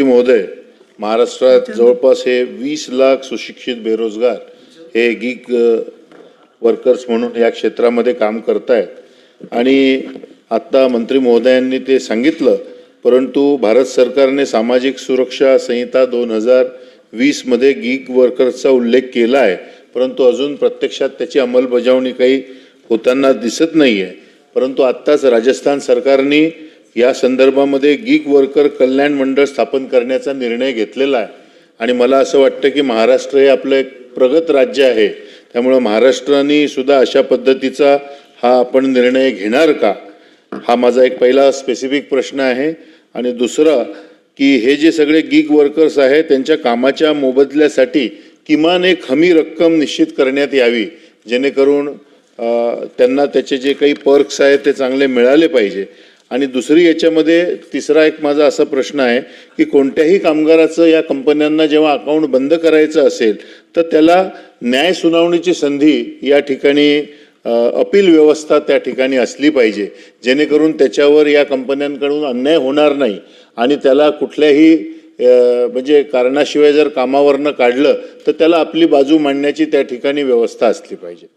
महोदय, महाराष्ट्रात जवळपास हे 20 लाख सुशिक्षित बेरोजगार हे गिग वर्कर्स म्हणून या क्षेत्रामध्ये काम करतायत आणि आता मंत्री महोदयांनी ते सांगितलं, परंतु भारत सरकारने सामाजिक सुरक्षा संहिता 2020 मध्ये गिग वर्कर्सचा उल्लेख केला आहे, परंतु अजून प्रत्यक्षात त्याची अंमलबजावणी काही होताना दिसत नाहीये। परंतु आत्ताच राजस्थान सरकारने या संदर्भामध्ये गिग वर्कर कल्याण मंडळ स्थापन करण्याचा निर्णय घेतलेला आहे आणि मला असं वाटतं की महाराष्ट्र हे आपलं एक प्रगत राज्य आहे, त्यामुळे महाराष्ट्राने सुद्धा अशा पद्धतीचा हा आपण निर्णय घेणार का, हा माझा एक पहिला स्पेसिफिक प्रश्न आहे। आणि दुसरा की हे जे सगळे गिग वर्कर्स आहेत त्यांच्या कामाच्या मोबदल्यासाठी किमान एक हमी रक्कम निश्चित करण्यात यावी, जेणेकरून त्यांना त्याचे जे काही पर्क्स आहेत ते चांगले मिळाले पाहिजे। आणि दुसरी याच्यामध्ये तिसरा एक माझा असा प्रश्न आहे की कोणत्याही कामगाराचं या कंपन्यांना जेव्हा अकाउंट बंद करायचं असेल तर त्याला न्याय सुनावणीची संधी या ठिकाणी अपील व्यवस्था त्या ठिकाणी असली पाहिजे, जेणेकरून त्याच्यावर या कंपन्यांकडून अन्याय होणार नाही आणि त्याला कुठल्याही म्हणजे कारणाशिवाय जर कामावरनं काढलं तर त्याला आपली बाजू मांडण्याची त्या ठिकाणी व्यवस्था असली पाहिजे।